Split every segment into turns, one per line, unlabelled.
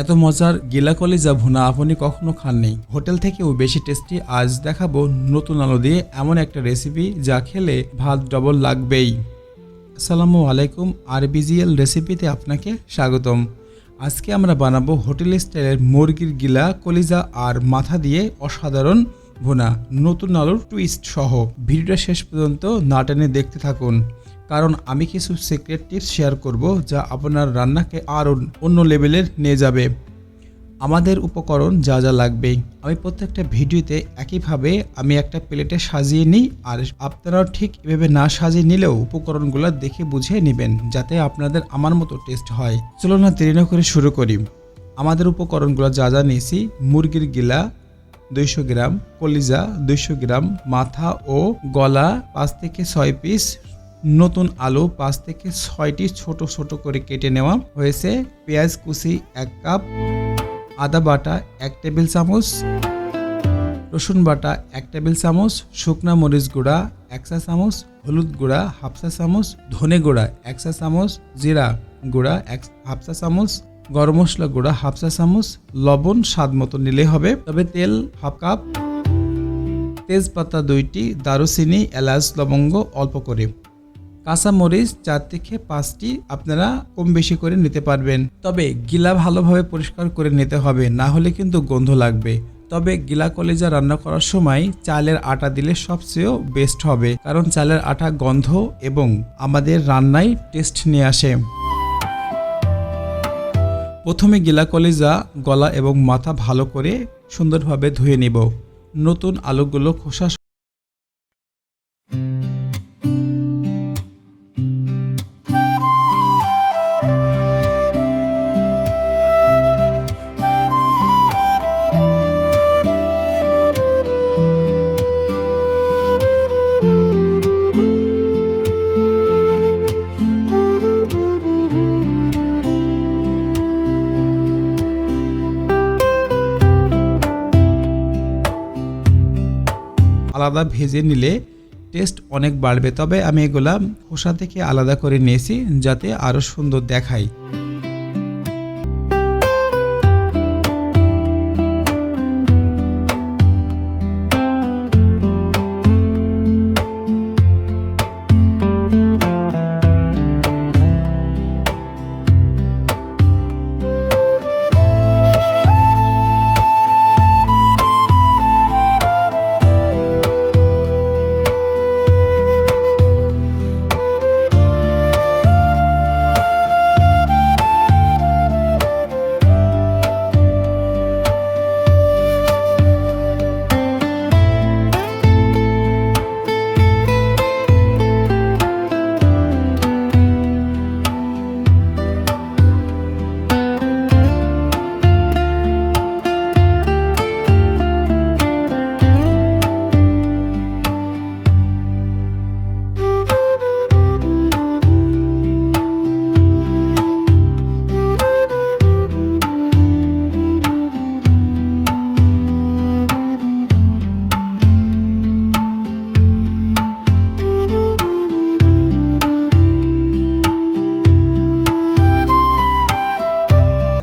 এত মজার গিলা কলিজা ভুনা আপনি কখনো খাননি, হোটেল থেকেও বেশি টেস্টি। আজ দেখাবো নতুন আলু দিয়ে এমন একটা রেসিপি যা খেলে ভাত ডবল লাগবেই। আসসালামু আলাইকুম, আরবিজিএল রেসিপিতে আপনাকে স্বাগতম। আজকে আমরা বানাবো হোটেল স্টাইলের মুরগির গিলা কলিজা আর মাথা দিয়ে অসাধারণ ভুনা, নতুন আলুর টুইস্ট সহ। ভিডিওটা শেষ পর্যন্ত না টেনে দেখতে থাকুন, কারণ আমি কিছু সিক্রেট টিপস শেয়ার করব যা আপনার রান্নাকে আরও অন্য লেভেলের নিয়ে যাবে। আমাদের উপকরণ যা যা লাগবে আমি প্রত্যেকটা ভিডিওতে একইভাবে আমি একটা প্লেটে সাজিয়ে নিই, আর আপনারাও ঠিক এভাবে না সাজিয়ে নিলেও উপকরণগুলো দেখে বুঝে নেবেন যাতে আপনাদের আমার মতো টেস্ট হয়। চলো না দেরি না করে শুরু করি। আমাদের উপকরণগুলো যা যা নিয়েছি: মুরগির গিলা 200 গ্রাম, কলিজা 200 গ্রাম, মাথা ও গলা 5 থেকে 6 পিস, নতুন আলু 5 থেকে 6টি ছোট ছোট করে কেটে নেওয়া হয়েছে, পেঁয়াজ কুচি 1 কাপ, আদা বাটা 1 টেবিল চামচ, রসুন বাটা 1 টেবিল চামচ, শুকনা মরিচ গুঁড়া 1 চা চামচ, হলুদ গুঁড়া 1/2 চা চামচ, ধনে গুঁড়া 1 চা চামচ, জিরা গুঁড়া 1/2 চা চামচ, গরম মশলা গুঁড়া 1/2 চা চামচ, লবণ স্বাদ মতো নিলে হবে, তবে তেল 1/2 কাপ, তেজপাতা 2টি, দারুচিনি, এলাচ, লবঙ্গ অল্প করে, কাঁচা মরিচ 4 থেকে 5টি, আপনারা কম বেশি করে নিতে পারবেন। তবে গিলা ভালোভাবে পরিষ্কার করে নিতে হবে, না হলে কিন্তু গন্ধ লাগবে। তবে গিলা কলিজা রান্না করার সময় চালের আটা দিলে সবচেয়ে বেস্ট হবে, কারণ চালের আটা গন্ধ এবং আমাদের রান্নায় টেস্ট নিয়ে আসে। প্রথমে গিলা কলিজা, গলা এবং মাথা ভালো করে সুন্দরভাবে ধুয়ে নিব। নতুন আলুগুলো খোসা আলাদা ভেজে নিলে টেস্ট অনেক বাড়বে। তবে আমি এগুলা খোসা থেকে আলাদা করে নিয়েছি যাতে আরও সুন্দর দেখায়।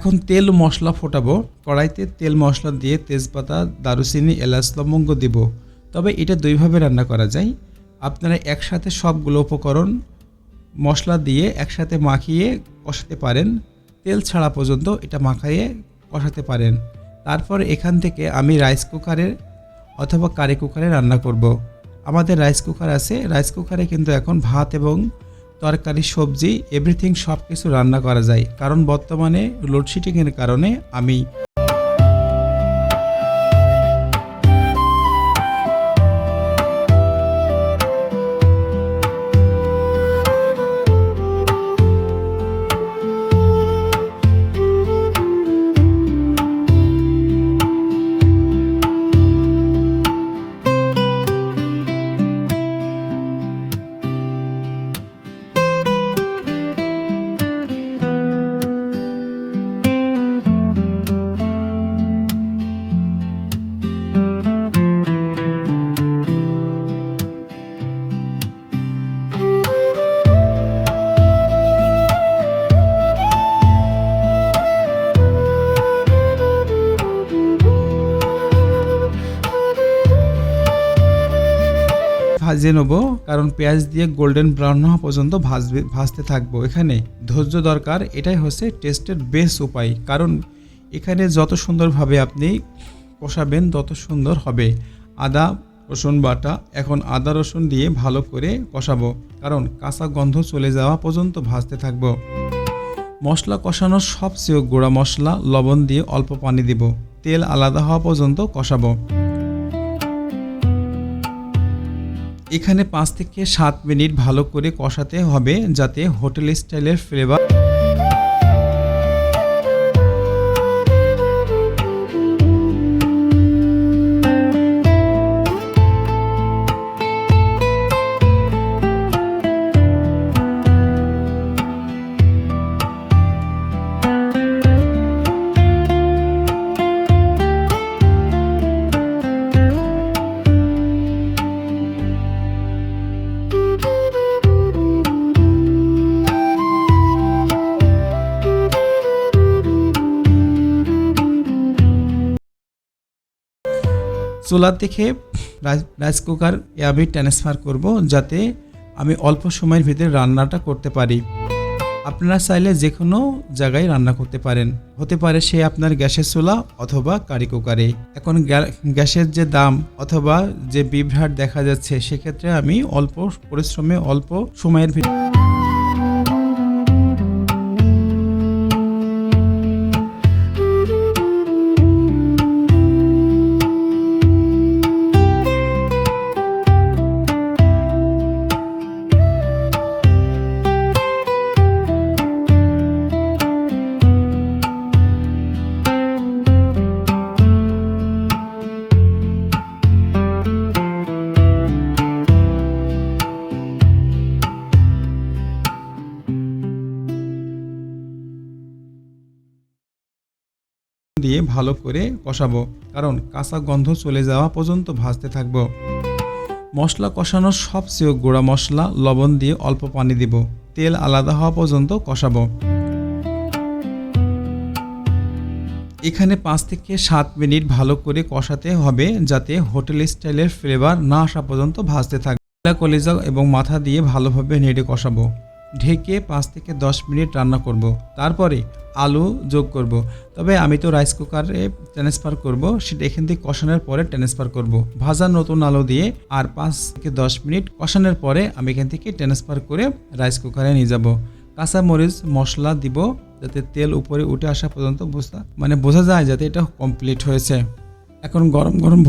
এখন তেল মশলা ফোটাবো। কড়াইতে তেল মশলা দিয়ে তেজপাতা, দারুচিনি, এলাচ, লবঙ্গ দিব। তবে এটা দুইভাবে রান্না করা যায়। আপনারা একসাথে সবগুলো উপকরণ মশলা দিয়ে একসাথে মাখিয়ে কষাতে পারেন, তেল ছাড়া পর্যন্ত এটা মাখিয়ে কষাতে পারেন। তারপর এখান থেকে আমি রাইস কুকারে অথবা কারি কুকারে রান্না করব। আমাদের রাইস কুকার আছে, রাইস কুকারে কিন্তু এখন ভাত এবং তরকারি, সবজি, এভরিথিং সব কিছু রান্না করা যায়, কারণ বর্তমানে লোডশেডিংয়ের কারণে আমি ভাজে নেব, কারণ পেঁয়াজ দিয়ে গোল্ডেন ব্রাউন হওয়া পর্যন্ত ভাজতে থাকবো। এখানে ধৈর্য দরকার, এটাই হচ্ছে টেস্টের বেস্ট উপায়, কারণ এখানে যত সুন্দরভাবে আপনি কষাবেন তত সুন্দর হবে। আদা রসুন বাটা, এখন আদা রসুন দিয়ে ভালো করে কষাবো, কারণ কাঁচা গন্ধ চলে যাওয়া পর্যন্ত ভাজতে থাকবো। মশলা কষানোর সবচেয়ে গুঁড়া মশলা লবণ দিয়ে অল্প পানি দিব, তেল আলাদা হওয়া পর্যন্ত কষাবো। এখানে 5 থেকে 7 মিনিট ভালো করে কষাতে হবে, যাতে হোটেল স্টাইলের ফ্লেভার চুলা থেকে রাইস কুকার আমি ট্রান্সফার করব, যাতে আমি অল্প সময়ের ভিতরে রান্নাটা করতে পারি। আপনারা চাইলে যে কোনো জায়গায় রান্না করতে পারেন, হতে পারে সে আপনার গ্যাসের চুলা অথবা কারি কুকারে। এখন গ্যাসের যে দাম অথবা যে বিভ্রাট দেখা যাচ্ছে, সেক্ষেত্রে আমি অল্প পরিশ্রমে অল্প সময়ের ভিতরে দিয়ে ভালো করে কষাবো, কারণ কাঁচা গন্ধ চলে যাওয়া পর্যন্ত ভাজতে থাকবো। মশলা কষানোর সবচেয়ে গুঁড়া মশলা লবণ দিয়ে অল্প পানি দিব, তেল আলাদা হওয়া পর্যন্ত কষাবো। এখানে 5 থেকে 7 মিনিট ভালো করে কষাতে হবে, যাতে হোটেল স্টাইলের ফ্লেভার না আসা পর্যন্ত ভাজতে থাকবে। কলিজা এবং মাথা দিয়ে ভালোভাবে নেড়ে কষাবো। ঢেকে 5 থেকে 10 মিনিট রান্না করব, তারপরে আলু যোগ করব। তবে আমি তো রাইস কুকারে ট্রান্সফার করব, সেটা এখান থেকে কষানোর পরে ট্রান্সফার করব ভাজা নতুন আলু দিয়ে। আর 5 থেকে 10 মিনিট কষানোর পরে আমি এখান থেকে ট্রান্সফার করে রাইস কুকারে নিয়ে যাব। কাঁচা মরিচ মশলা দিব, যাতে তেল উপরে উঠে আসা পর্যন্ত বোঝা যায় যাতে এটা কমপ্লিট হয়েছে। এখন গরম গরম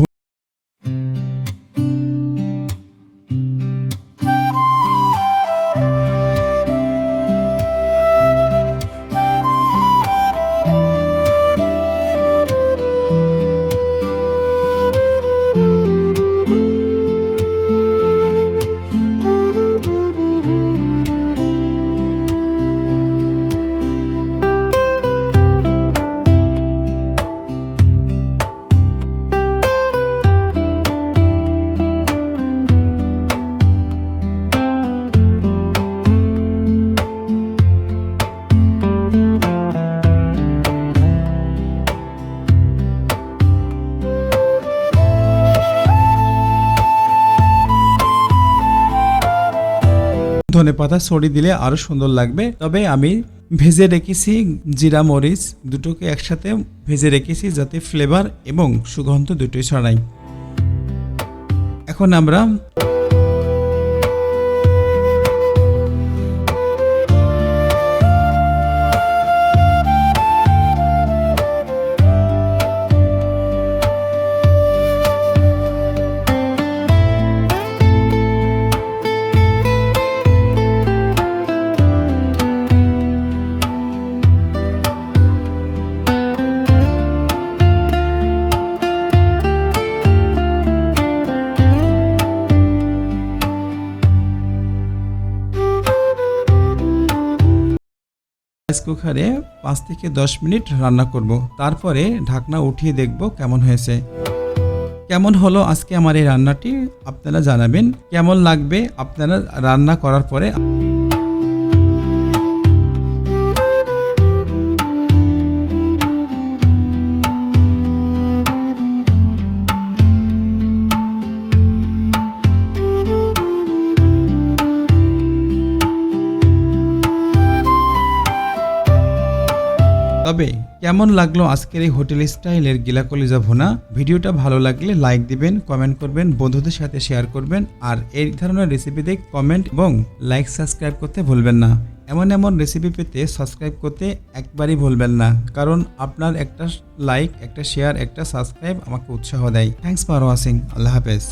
ধনেপাতা ছড়িয়ে দিলে আরো সুন্দর লাগবে। তবে আমি ভেজে রেখেছি জিরা মরিচ দুটোকে একসাথে ভেজে রেখেছি, যাতে ফ্লেভার এবং সুগন্ধ দুটোই ছড়ায়। এখন আমরা রাইস কুকারে 5 থেকে 10 মিনিট রান্না করব, তারপরে ঢাকনা উঠিয়ে দেখব কেমন হয়েছে। কেমন হলো আজকে আমার এই রান্নাটি আপনারা জানাবেন। কেমন লাগবে আপনারা রান্না করার পরে। তবে কেমন লাগলো আজকের এই হোটেল স্টাইলের গিলা কলিজা ভুনা? ভিডিওটা ভালো লাগলে লাইক দিবেন, কমেন্ট করবেন, বন্ধুদের সাথে শেয়ার করবেন আর এই ধরনের রেসিপিতে কমেন্ট এবং লাইক সাবস্ক্রাইব করতে ভুলবেন না। এমন রেসিপি পেতে সাবস্ক্রাইব করতে একবারই ভুলবেন না, কারণ আপনার একটা লাইক, একটা শেয়ার, একটা সাবস্ক্রাইব আমাকে উৎসাহ দেয়। Thanks for watching. আল্লাহ হাফেজ।